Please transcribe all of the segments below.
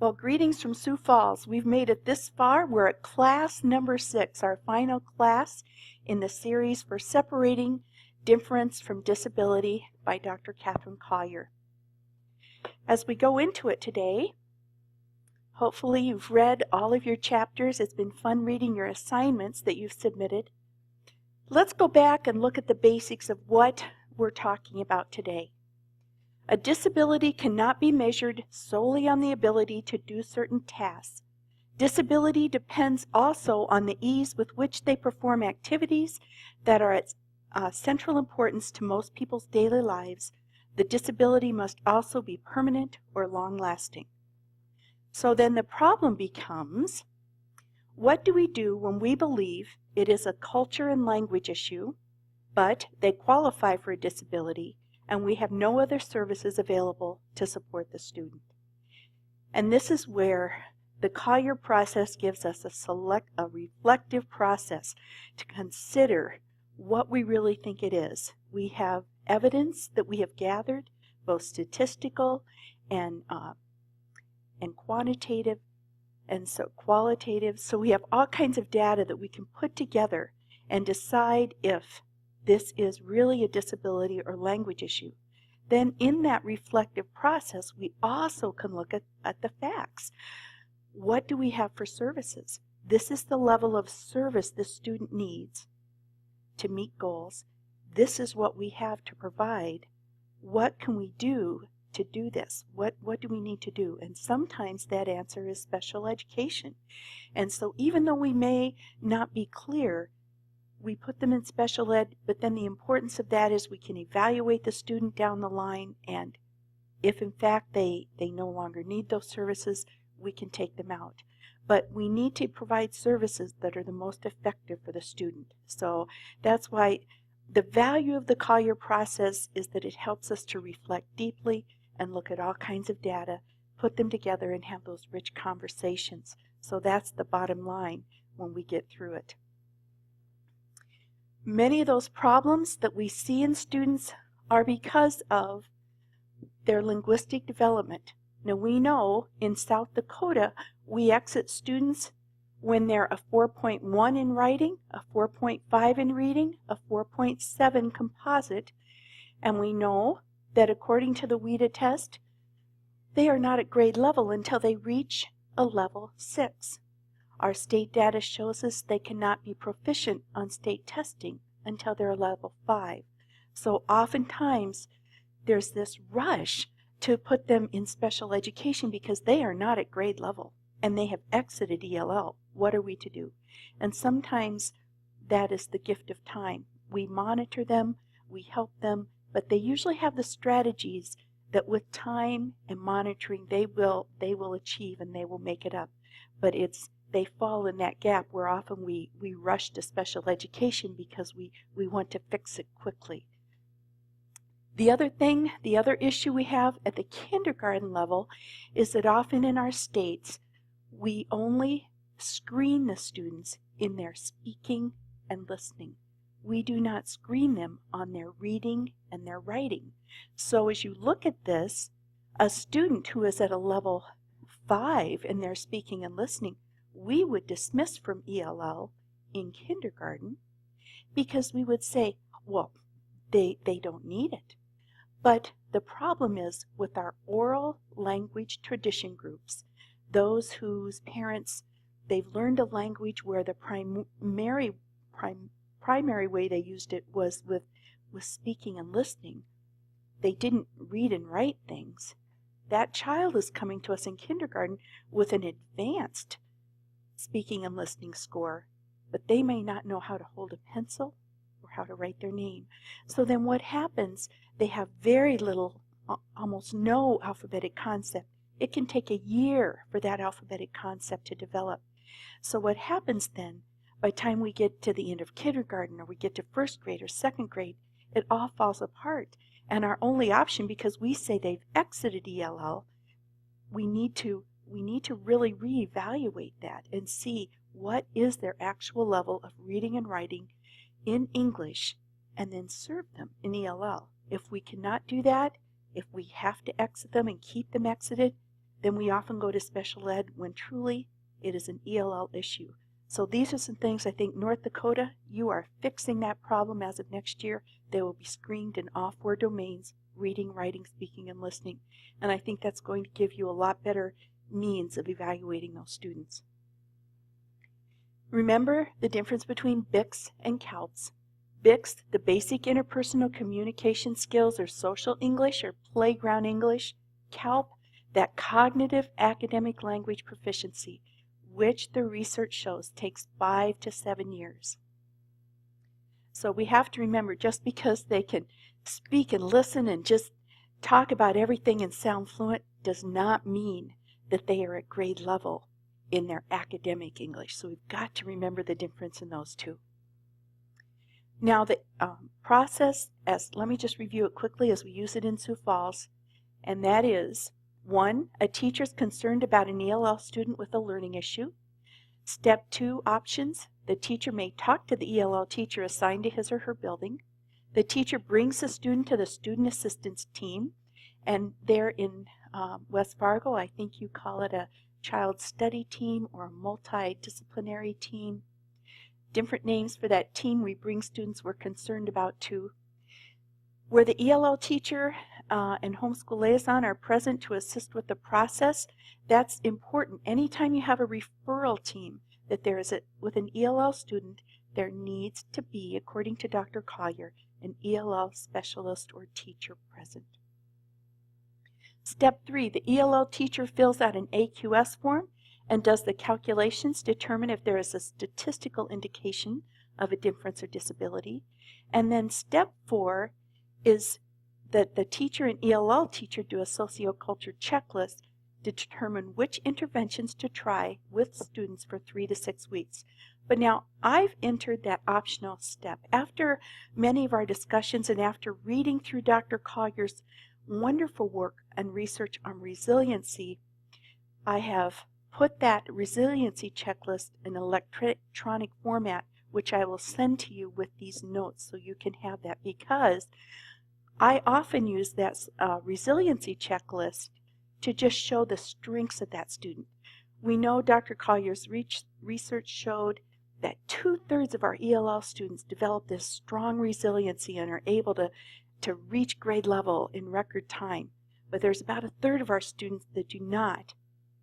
Well, greetings from Sioux Falls. We've made it this far. We're at class number 6, our final class in the series for Separating Difference from Disability by Dr. Catherine Collier. As we go into it today, hopefully you've read all of your chapters. It's been fun reading your assignments that you've submitted. Let's go back and look at the basics of what we're talking about today. A disability cannot be measured solely on the ability to do certain tasks. Disability depends also on the ease with which they perform activities that are at central importance to most people's daily lives. The disability must also be permanent or long-lasting. So then the problem becomes, what do we do when we believe it is a culture and language issue, but they qualify for a disability, and we have no other services available to support the student? And this is where the Collier process gives us a reflective process to consider what we really think it is. We have evidence that we have gathered, both statistical and quantitative, and so qualitative. So we have all kinds of data that we can put together and decide if this is really a disability or language issue. Then in that reflective process, we also can look at the facts. What do we have for services? This is the level of service the student needs to meet goals. This is what we have to provide. What can we do to do this? What do we need to do? And sometimes that answer is special education. And so even though we may not be clear, we put them in special ed, but then the importance of that is we can evaluate the student down the line, and if in fact they no longer need those services, we can take them out. But we need to provide services that are the most effective for the student. So that's why the value of the Collier process is that it helps us to reflect deeply and look at all kinds of data, put them together, and have those rich conversations. So that's the bottom line when we get through it. Many of those problems that we see in students are because of their linguistic development. Now we know in South Dakota we exit students when they're a 4.1 in writing, a 4.5 in reading, a 4.7 composite, and we know that according to the WIDA test, they are not at grade level until they reach a level 6. Our state data shows us they cannot be proficient on state testing until they're level 5. So oftentimes there's this rush to put them in special education because they are not at grade level and they have exited ELL. What are we to do? And sometimes that is the gift of time. We monitor them, we help them, but they usually have the strategies that with time and monitoring they will achieve and they will make it up. But they fall in that gap where often we rush to special education because we want to fix it quickly. The other issue we have at the kindergarten level is that often in our states, we only screen the students in their speaking and listening. We do not screen them on their reading and their writing. So as you look at this, a student who is at a level 5 in their speaking and listening, we would dismiss from ELL in kindergarten because we would say, well, they don't need it. But the problem is with our oral language tradition groups, those whose parents, they've learned a language where the primary way they used it was with speaking and listening. They didn't read and write things. That child is coming to us in kindergarten with an advanced speaking and listening score, but they may not know how to hold a pencil or how to write their name. So then what happens, they have very little, almost no alphabetic concept. It can take a year for that alphabetic concept to develop. So what happens then, by the time we get to the end of kindergarten or we get to first grade or second grade, it all falls apart. And our only option, because we say they've exited ELL, we need to really reevaluate that and see what is their actual level of reading and writing in English and then serve them in ELL. If we cannot do that, if we have to exit them and keep them exited, then we often go to special ed when truly it is an ELL issue. So these are some things I think North Dakota, you are fixing that problem as of next year. They will be screened in all 4 domains, reading, writing, speaking, and listening. And I think that's going to give you a lot better means of evaluating those students. Remember the difference between BICS and CALPS. BICS, the basic interpersonal communication skills, or social English or playground English. CALP, that cognitive academic language proficiency, which the research shows takes 5 to 7 years. So we have to remember, just because they can speak and listen and just talk about everything and sound fluent does not mean that they are at grade level in their academic English. So we've got to remember the difference in those two. Now the process, let me just review it quickly as we use it in Sioux Falls, and that is 1, a teacher is concerned about an ELL student with a learning issue. Step 2 options, the teacher may talk to the ELL teacher assigned to his or her building. The teacher brings the student to the student assistance team, and there in West Fargo, I think you call it a child study team or a multidisciplinary team. Different names for that team. We bring students we're concerned about too. Where the ELL teacher and homeschool liaison are present to assist with the process, that's important. Anytime you have a referral team that there is with an ELL student, there needs to be, according to Dr. Collier, an ELL specialist or teacher present. Step 3, the ELL teacher fills out an AQS form and does the calculations, determine if there is a statistical indication of a difference or disability. And then step 4 is that the teacher and ELL teacher do a socioculture checklist to determine which interventions to try with students for 3 to 6 weeks. But now I've entered that optional step. After many of our discussions and after reading through Dr. Collier's wonderful work and research on resiliency, I have put that resiliency checklist in electronic format, which I will send to you with these notes so you can have that, because I often use that resiliency checklist to just show the strengths of that student. We know Dr. Collier's research showed that 2/3 of our ELL students develop this strong resiliency and are able to reach grade level in record time. But there's about 1/3 of our students that do not.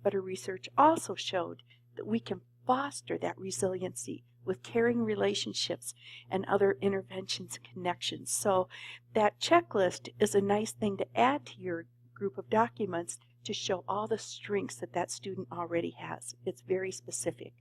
But our research also showed that we can foster that resiliency with caring relationships and other interventions and connections. So that checklist is a nice thing to add to your group of documents to show all the strengths that that student already has. It's very specific.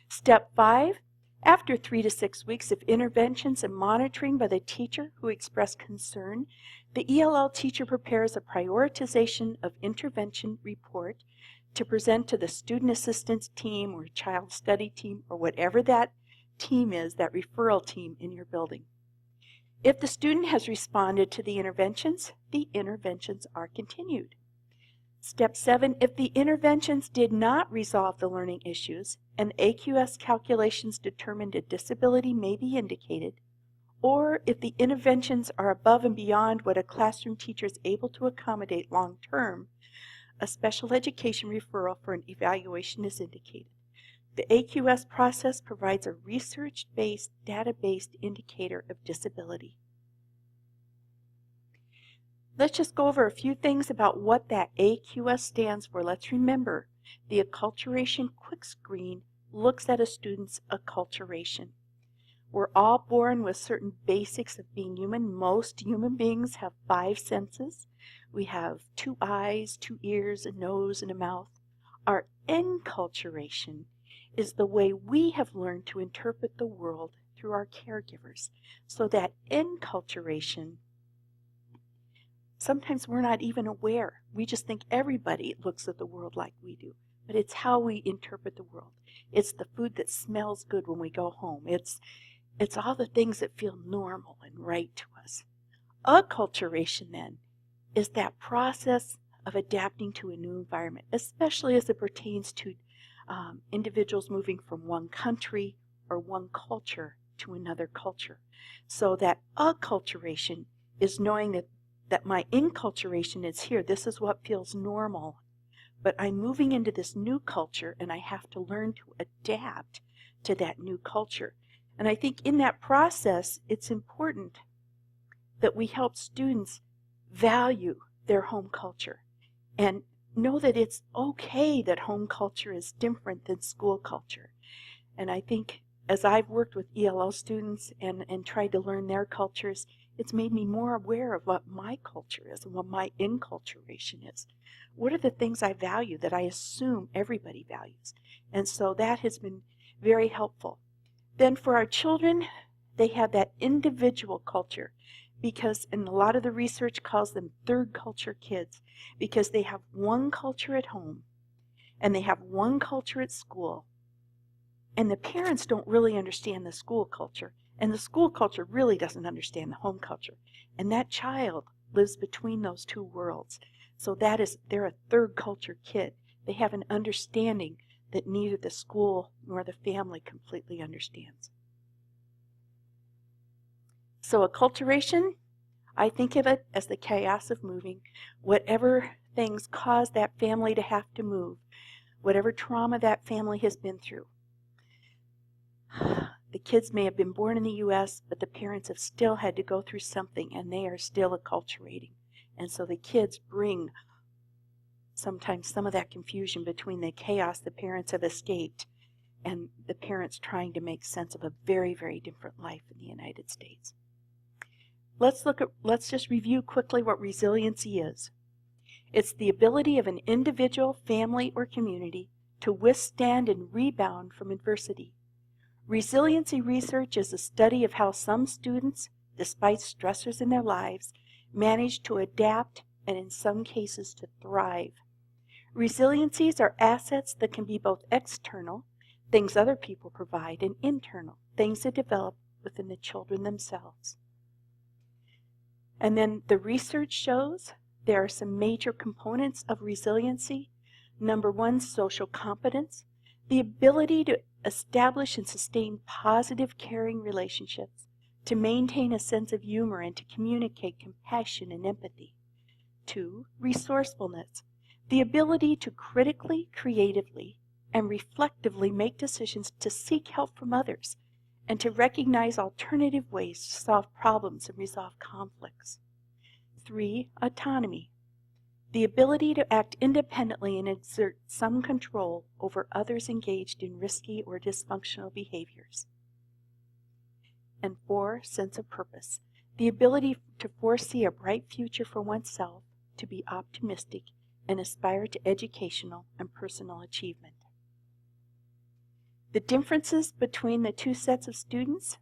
Step 5, after 3 to 6 weeks of interventions and monitoring by the teacher who expressed concern, the ELL teacher prepares a prioritization of intervention report to present to the student assistance team or child study team or whatever that team is, that referral team in your building. If the student has responded to the interventions are continued. Step 7, if the interventions did not resolve the learning issues and AQS calculations determined a disability may be indicated, or if the interventions are above and beyond what a classroom teacher is able to accommodate long term, a special education referral for an evaluation is indicated. The AQS process provides a research-based, data-based indicator of disability. Let's just go over a few things about what that AQS stands for. Let's remember, the acculturation quick screen looks at a student's acculturation. We're all born with certain basics of being human. Most human beings have 5 senses. We have 2 eyes, 2 ears, a nose, and a mouth. Our enculturation is the way we have learned to interpret the world through our caregivers. So that enculturation, sometimes we're not even aware. We just think everybody looks at the world like we do. But it's how we interpret the world. It's the food that smells good when we go home. It's all the things that feel normal and right to us. Acculturation, then, is that process of adapting to a new environment, especially as it pertains to individuals moving from one country or one culture to another culture. So that acculturation is knowing that that my enculturation is here. This is what feels normal. But I'm moving into this new culture, and I have to learn to adapt to that new culture. And I think in that process, it's important that we help students value their home culture and know that it's okay that home culture is different than school culture. And I think as I've worked with ELL students and tried to learn their cultures, it's made me more aware of what my culture is and what my enculturation is. What are the things I value that I assume everybody values? And so that has been very helpful. Then for our children, they have that individual culture because, and a lot of the research calls them third culture kids, because they have one culture at home and they have one culture at school. And the parents don't really understand the school culture, and the school culture really doesn't understand the home culture. And that child lives between those two worlds. So they're a third culture kid. They have an understanding that neither the school nor the family completely understands. So acculturation, I think of it as the chaos of moving. Whatever things cause that family to have to move, whatever trauma that family has been through. The kids may have been born in the U.S., but the parents have still had to go through something, and they are still acculturating. And so the kids bring sometimes some of that confusion between the chaos the parents have escaped and the parents trying to make sense of a very, very different life in the United States. Let's just review quickly what resiliency is. It's the ability of an individual, family, or community to withstand and rebound from adversity. Resiliency research is a study of how some students, despite stressors in their lives, manage to adapt and in some cases to thrive. Resiliencies are assets that can be both external, things other people provide, and internal, things that develop within the children themselves. And then the research shows there are some major components of resiliency. Number one, social competence, the ability to establish and sustain positive, caring relationships, to maintain a sense of humor and to communicate compassion and empathy. 2, resourcefulness, the ability to critically, creatively, and reflectively make decisions to seek help from others and to recognize alternative ways to solve problems and resolve conflicts. 3, autonomy, the ability to act independently and exert some control over others engaged in risky or dysfunctional behaviors. And 4, sense of purpose, the ability to foresee a bright future for oneself, to be optimistic, and aspire to educational and personal achievement. The differences between the two sets of students.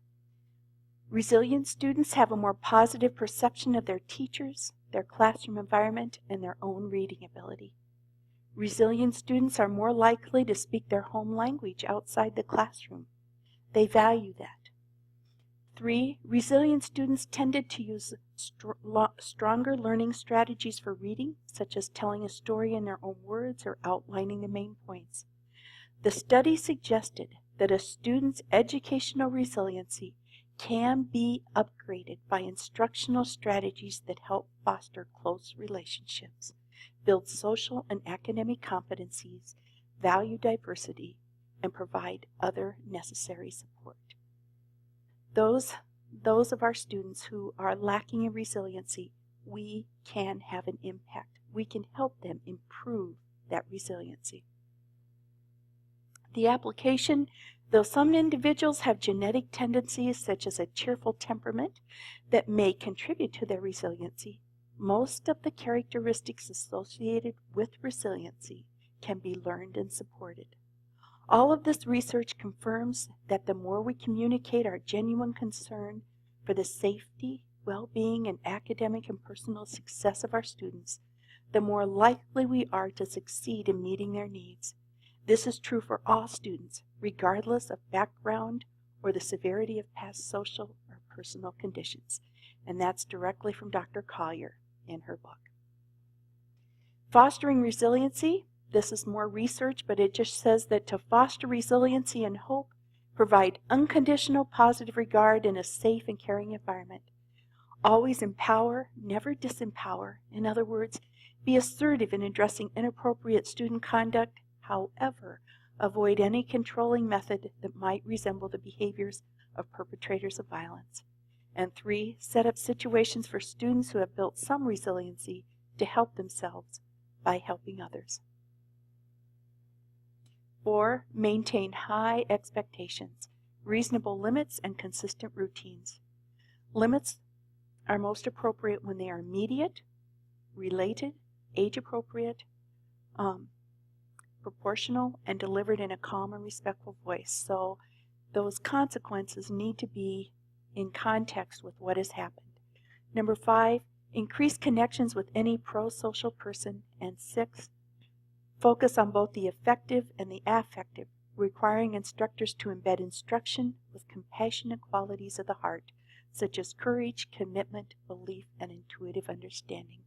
Resilient students have a more positive perception of their teachers, their classroom environment, and their own reading ability. Resilient students are more likely to speak their home language outside the classroom. They value that. 3, resilient students tended to use stronger learning strategies for reading, such as telling a story in their own words or outlining the main points. The study suggested that a student's educational resiliency can be upgraded by instructional strategies that help foster close relationships, build social and academic competencies, value diversity, and provide other necessary support. Those of our students who are lacking in resiliency, we can have an impact. We can help them improve that resiliency. The application, though some individuals have genetic tendencies such as a cheerful temperament that may contribute to their resiliency, most of the characteristics associated with resiliency can be learned and supported. All of this research confirms that the more we communicate our genuine concern for the safety, well-being, and academic and personal success of our students, the more likely we are to succeed in meeting their needs. This is true for all students, regardless of background or the severity of past social or personal conditions. And that's directly from Dr. Collier in her book. Fostering resiliency. This is more research, but it just says that to foster resiliency and hope, provide unconditional positive regard in a safe and caring environment. Always empower, never disempower. In other words, be assertive in addressing inappropriate student conduct. However, avoid any controlling method that might resemble the behaviors of perpetrators of violence. And 3, set up situations for students who have built some resiliency to help themselves by helping others. 4, maintain high expectations, reasonable limits, and consistent routines. Limits are most appropriate when they are immediate, related, age-appropriate, proportional, and delivered in a calm and respectful voice. So those consequences need to be in context with what has happened. Number 5, increase connections with any pro-social person. And 6, focus on both the effective and the affective, requiring instructors to embed instruction with compassionate qualities of the heart, such as courage, commitment, belief, and intuitive understanding.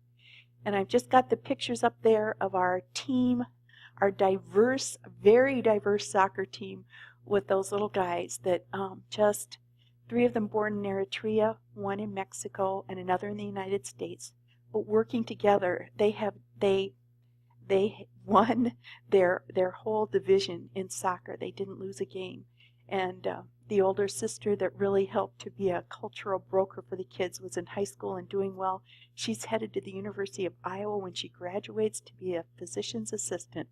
And I've just got the pictures up there of our team, our diverse, very diverse soccer team with those little guys that just 3 of them born in Eritrea, 1 in Mexico, and another in the United States. But working together, they won their whole division in soccer. They didn't lose a game. And the older sister that really helped to be a cultural broker for the kids was in high school and doing well. She's headed to the University of Iowa when she graduates to be a physician's assistant.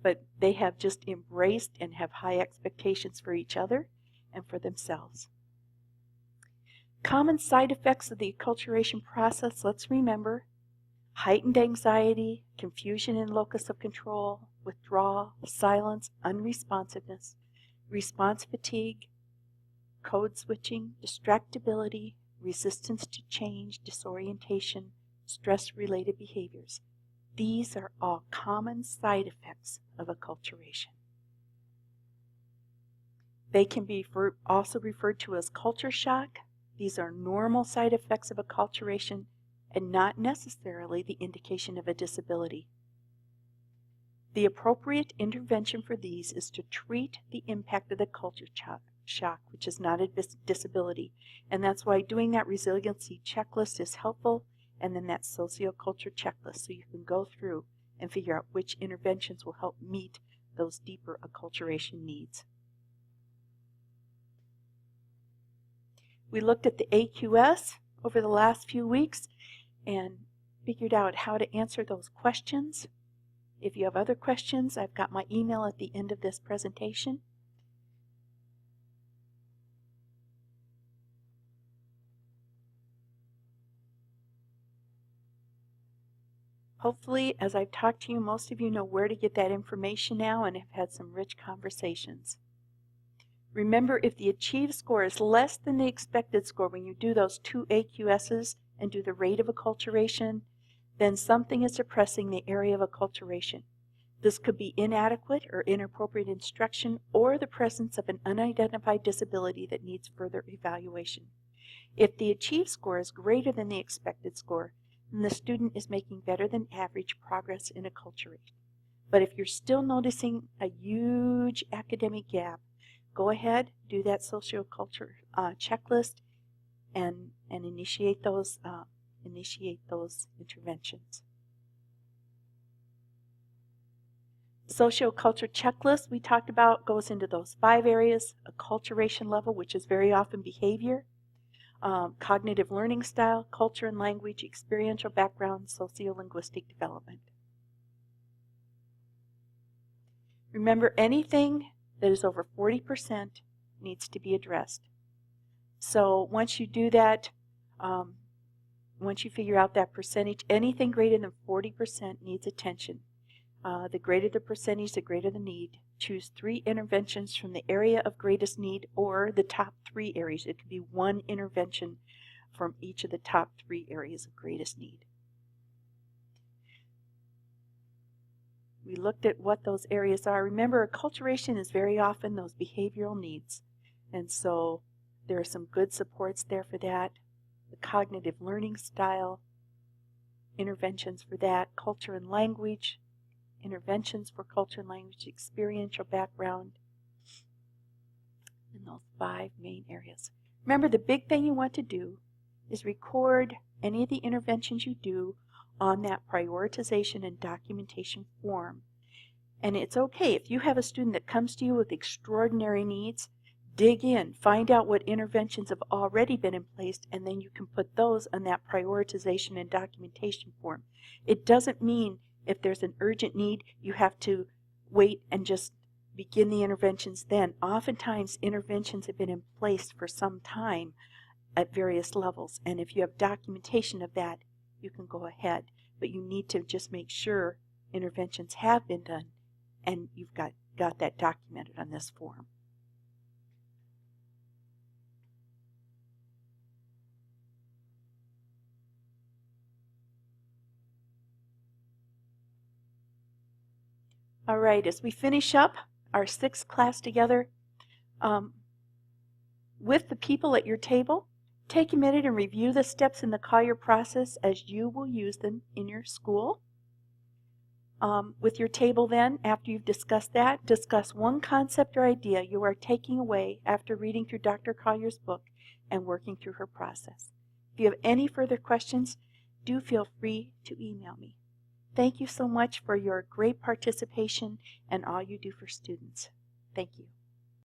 But they have just embraced and have high expectations for each other and for themselves. Common side effects of the acculturation process, let's remember: heightened anxiety, confusion in locus of control, withdrawal, silence, unresponsiveness, response fatigue, code switching, distractibility, resistance to change, disorientation, stress-related behaviors. These are all common side effects of acculturation. They can be also referred to as culture shock. These are normal side effects of acculturation and not necessarily the indication of a disability. The appropriate intervention for these is to treat the impact of the culture shock, which is not a disability. And that's why doing that resiliency checklist is helpful, and then that socioculture checklist, so you can go through and figure out which interventions will help meet those deeper acculturation needs. We looked at the AQS over the last few weeks and figured out how to answer those questions. If you have other questions, I've got my email at the end of this presentation. Hopefully, as I've talked to you, most of you know where to get that information now and have had some rich conversations. Remember, if the achieved score is less than the expected score when you do those 2 AQSs and do the rate of acculturation, then something is suppressing the area of acculturation. This could be inadequate or inappropriate instruction or the presence of an unidentified disability that needs further evaluation. If the achieved score is greater than the expected score, then the student is making better than average progress in acculturation. But if you're still noticing a huge academic gap, go ahead, do that socioculture checklist, and initiate those interventions. Socioculture checklist we talked about goes into those 5 areas: acculturation level, which is very often behavior, cognitive learning style, culture and language, experiential background, sociolinguistic development. Remember, anything that is over 40% needs to be addressed. So once you do that, once you figure out that percentage, anything greater than 40% needs attention. The greater the percentage, the greater the need. Choose 3 interventions from the area of greatest need or the top 3 areas. It could be 1 intervention from each of the top 3 areas of greatest need. We looked at what those areas are. Remember, acculturation is very often those behavioral needs. And so there are some good supports there for that. The cognitive learning style, interventions for that, culture and language, interventions for culture and language, experiential background, in those 5 main areas. Remember, the big thing you want to do is record any of the interventions you do on that prioritization and documentation form. And it's okay if you have a student that comes to you with extraordinary needs, dig in, find out what interventions have already been in place, and then you can put those on that prioritization and documentation form. It doesn't mean if there's an urgent need, you have to wait and just begin the interventions then. Oftentimes, interventions have been in place for some time at various levels, and if you have documentation of that, you can go ahead. But you need to just make sure interventions have been done and you've got that documented on this form. All right, as we finish up our 6th class together, with the people at your table, take a minute and review the steps in the Collier process as you will use them in your school. With your table then, after you've discussed that, discuss one concept or idea you are taking away after reading through Dr. Collier's book and working through her process. If you have any further questions, do feel free to email me. Thank you so much for your great participation and all you do for students. Thank you.